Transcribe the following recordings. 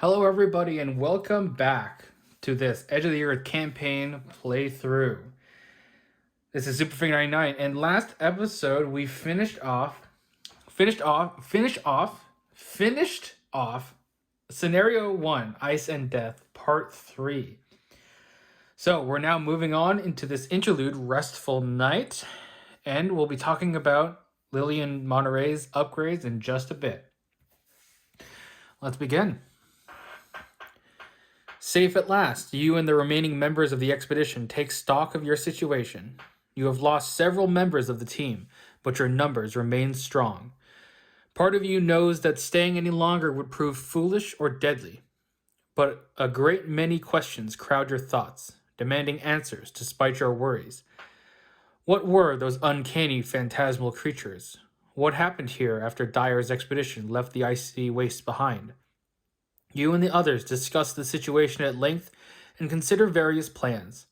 Hello, everybody, and welcome back to this Edge of the Earth campaign playthrough. This is Super Freakin 99, and last episode we finished off Scenario 1, Ice and Death, Part 3. So we're now moving on into this interlude, Restful Night, and we'll be talking about Lillian Monterey's upgrades in just a bit. Let's begin. Safe at last, you and the remaining members of the expedition take stock of your situation. You have lost several members of the team, but your numbers remain strong. Part of you knows that staying any longer would prove foolish or deadly, but a great many questions crowd your thoughts, demanding answers despite your worries. What were those uncanny phantasmal creatures? What happened here after Dyer's expedition left the icy waste behind? You and the others discuss the situation at length and consider various plans.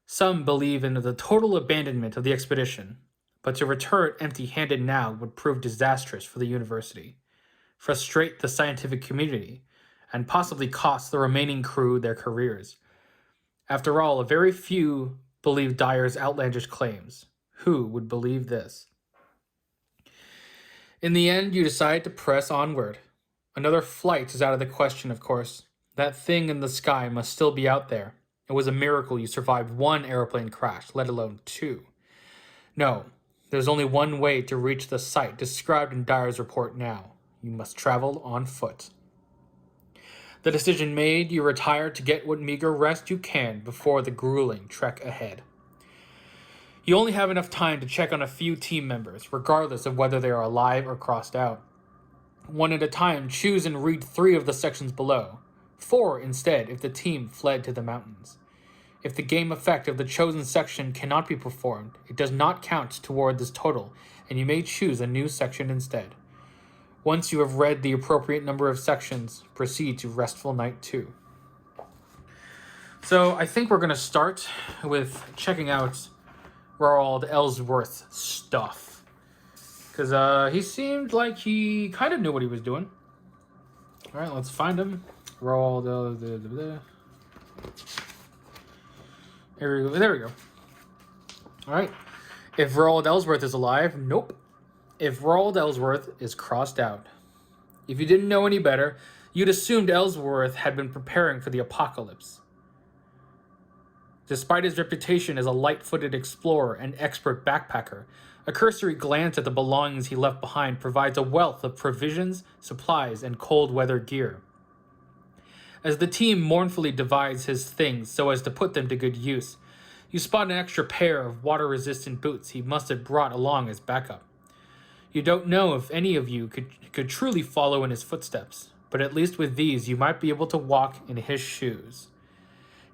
Some believe in the total abandonment of the expedition, but to return empty-handed now would prove disastrous for the university, frustrate the scientific community, and possibly cost the remaining crew their careers. After all, a very few believe Dyer's outlandish claims. Who would believe this? In the end, you decide to press onward. Another flight is out of the question, of course. That thing in the sky must still be out there. It was a miracle you survived one airplane crash, let alone two. No, there's only one way to reach the site described in Dyer's report now. You must travel on foot. The decision made, you retire to get what meager rest you can before the grueling trek ahead. You only have enough time to check on a few team members, regardless of whether they are alive or crossed out. One at a time, choose and read 3 of the sections below. 4 instead if the team fled to the mountains. If the game effect of the chosen section cannot be performed, it does not count toward this total, and you may choose a new section instead. Once you have read the appropriate number of sections, proceed to Restful Night 2. So I think we're going to start with checking out Ronald Ellsworth stuff. Because he seemed like he kind of knew what he was doing. All right, let's find him. Roll the. There we go. All right. If Roald Ellsworth is alive, nope. If Roald Ellsworth is crossed out. If you didn't know any better, you'd assumed Ellsworth had been preparing for the apocalypse. Despite his reputation as a light-footed explorer and expert backpacker, a cursory glance at the belongings he left behind provides a wealth of provisions, supplies, and cold-weather gear. As the team mournfully divides his things so as to put them to good use, you spot an extra pair of water-resistant boots he must have brought along as backup. You don't know if any of you could truly follow in his footsteps, but at least with these you might be able to walk in his shoes.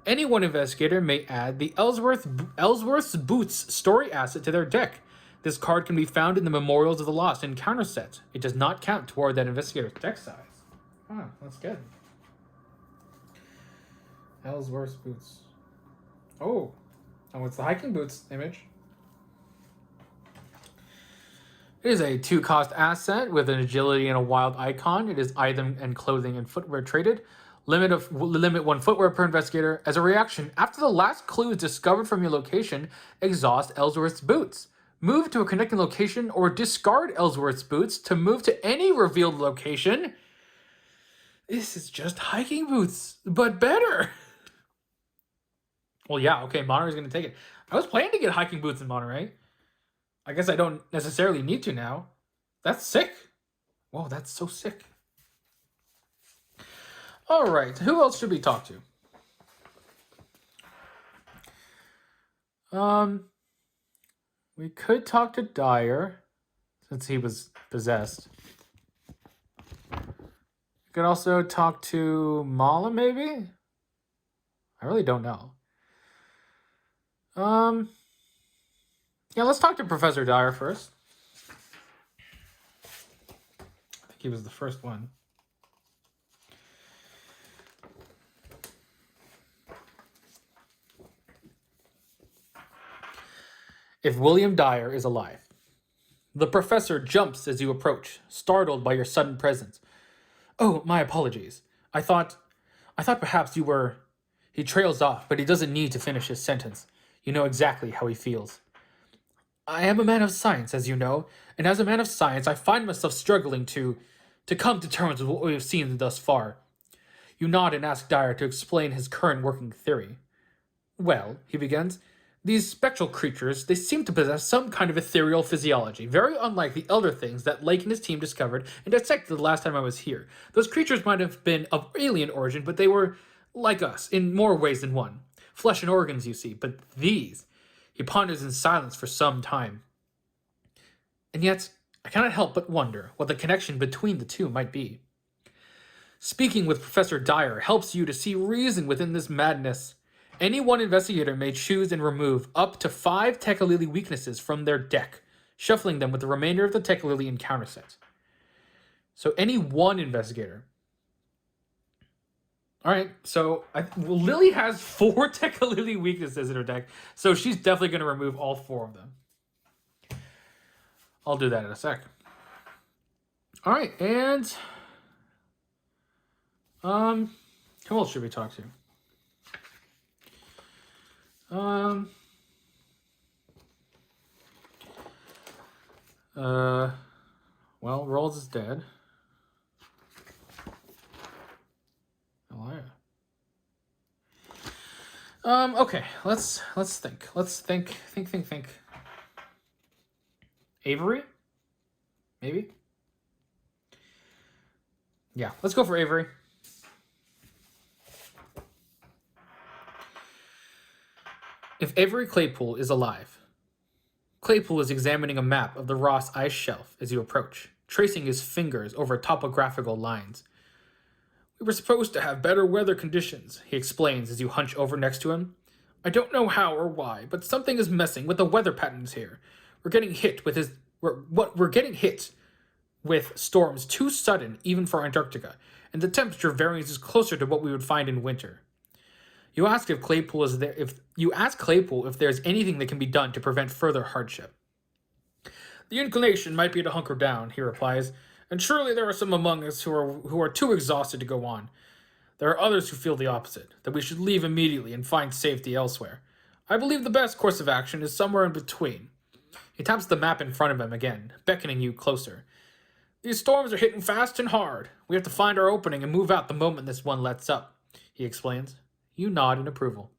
Any one investigator may add the Ellsworth's Boots story asset to their deck. This card can be found in the Memorials of the Lost encounter set. It does not count toward that investigator's deck size. Ah, that's good. Ellsworth's Boots. Oh, it's the hiking boots image. It is a 2-cost asset with an agility and a wild icon. It is item and clothing and footwear traded. Limit 1 footwear per investigator. As a reaction, after the last clue is discovered from your location, exhaust Ellsworth's Boots. Move to a connecting location or discard Ellsworth's Boots to move to any revealed location. This is just hiking boots, but better. Well, yeah, okay, Monterey's going to take it. I was planning to get hiking boots in Monterey. I guess I don't necessarily need to now. That's sick. Whoa, that's so sick. All right, who else should we talk to? We could talk to Dyer, since he was possessed. We could also talk to Mala, maybe? I really don't know. Yeah, let's talk to Professor Dyer first. I think he was the first one. If William Dyer is alive. The professor jumps as you approach, startled by your sudden presence. Oh, my apologies. I thought perhaps you were... He trails off, but he doesn't need to finish his sentence. You know exactly how he feels. I am a man of science, as you know, and as a man of science, I find myself struggling to come to terms with what we have seen thus far. You nod and ask Dyer to explain his current working theory. Well, he begins, these spectral creatures, they seem to possess some kind of ethereal physiology, very unlike the elder things that Lake and his team discovered and dissected the last time I was here. Those creatures might have been of alien origin, but they were like us, in more ways than one. Flesh and organs, you see, but these... He ponders in silence for some time. And yet, I cannot help but wonder what the connection between the two might be. Speaking with Professor Dyer helps you to see reason within this madness. Any one investigator may choose and remove up to 5 Tekalili weaknesses from their deck, shuffling them with the remainder of the Tekalili encounter set. So any one investigator. Alright, so Lily has 4 Tekalili weaknesses in her deck, so she's definitely going to remove all 4 of them. I'll do that in a sec. Alright, and... who else should we talk to? Well, Rolls is dead. Okay, let's think. Let's think. Avery? Maybe? Yeah, let's go for Avery. If Avery Claypool is alive, Claypool is examining a map of the Ross ice shelf as you approach, tracing his fingers over topographical lines. We were supposed to have better weather conditions, he explains as you hunch over next to him. I don't know how or why, but something is messing with the weather patterns here. We're getting hit with storms too sudden even for Antarctica, and the temperature variance is closer to what we would find in winter. You ask Claypool if there's anything that can be done to prevent further hardship. The inclination might be to hunker down, he replies, and surely there are some among us who are too exhausted to go on. There are others who feel the opposite, that we should leave immediately and find safety elsewhere. I believe the best course of action is somewhere in between. He taps the map in front of him again, beckoning you closer. These storms are hitting fast and hard. We have to find our opening and move out the moment this one lets up, he explains. You nod in approval.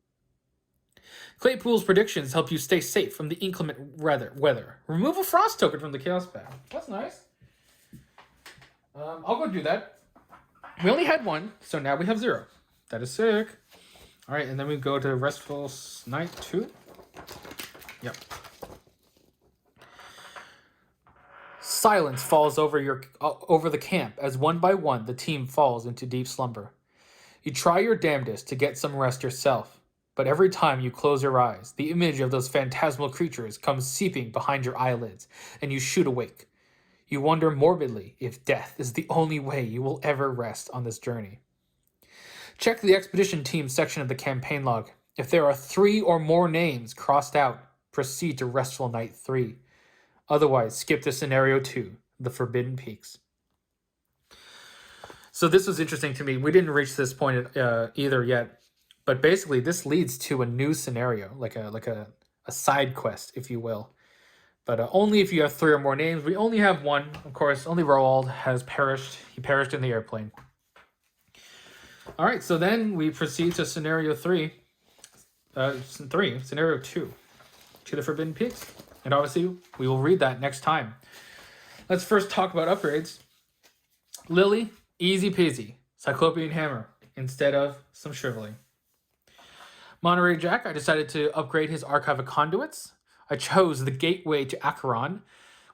Claypool's predictions help you stay safe from the inclement weather. Remove a frost token from the chaos path. That's nice. I'll go do that. We only had 1, so now we have 0. That is sick. All right, and then we go to Restful Night 2. Yep. Silence falls over the camp as one by one the team falls into deep slumber. You try your damnedest to get some rest yourself, but every time you close your eyes, the image of those phantasmal creatures comes seeping behind your eyelids, and you shoot awake. You wonder morbidly if death is the only way you will ever rest on this journey. Check the expedition team section of the campaign log. If there are 3 or more names crossed out, proceed to Restful Night 3. Otherwise, skip to Scenario 2, The Forbidden Peaks. So this was interesting to me. We didn't reach this point either yet, but basically this leads to a new scenario, like a side quest, if you will. But only if you have 3 or more names. We only have 1, of course. Only Roald has perished. He perished in the airplane. All right, so then we proceed to Scenario 3. Scenario 2, to the Forbidden Peaks. And obviously, we will read that next time. Let's first talk about upgrades. Lily, easy peasy. Cyclopean Hammer instead of some shriveling. Monterey Jack, I decided to upgrade his Archive of Conduits. I chose the Gateway to Acheron,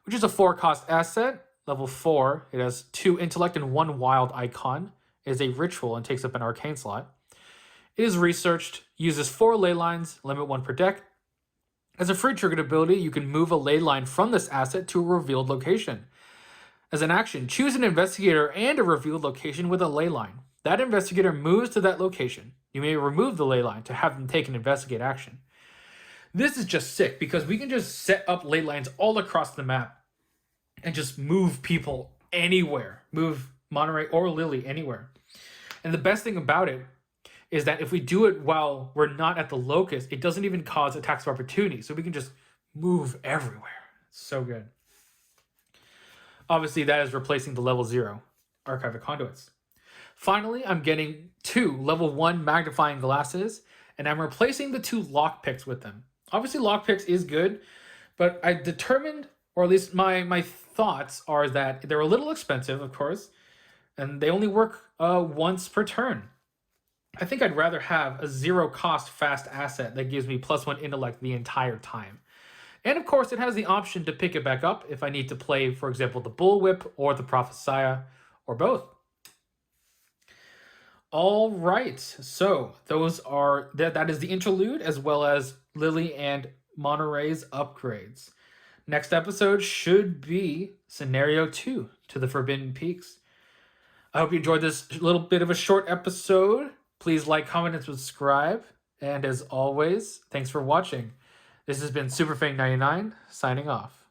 which is a 4-cost asset. Level 4, it has 2 intellect and 1 wild icon. It is a ritual and takes up an arcane slot. It is researched, uses 4 ley lines, limit 1 per deck. As a free triggered ability, you can move a ley line from this asset to a revealed location. As an action, choose an investigator and a revealed location with a ley line. That investigator moves to that location. You may remove the ley line to have them take an investigate action. This is just sick because we can just set up ley lines all across the map and just move people anywhere. Move Monterey or Lily anywhere. And the best thing about it is that if we do it while we're not at the locus, it doesn't even cause attacks of opportunity. So we can just move everywhere. It's so good. Obviously, that is replacing the level 0 Archive of Conduits. Finally, I'm getting 2 level 1 magnifying glasses, and I'm replacing the 2 lockpicks with them. Obviously, lockpicks is good, but I determined, or at least my thoughts are that they're a little expensive, of course, and they only work once per turn. I think I'd rather have a 0 cost fast asset that gives me +1 intellect the entire time. And of course, it has the option to pick it back up if I need to play, for example, the Bullwhip or the Prophesiah, or both. All right, so that is the interlude, as well as Lily and Monterey's upgrades. Next episode should be Scenario 2 to the Forbidden Peaks. I hope you enjoyed this little bit of a short episode. Please like, comment, and subscribe. And as always, thanks for watching. This has been SuperFang99 signing off.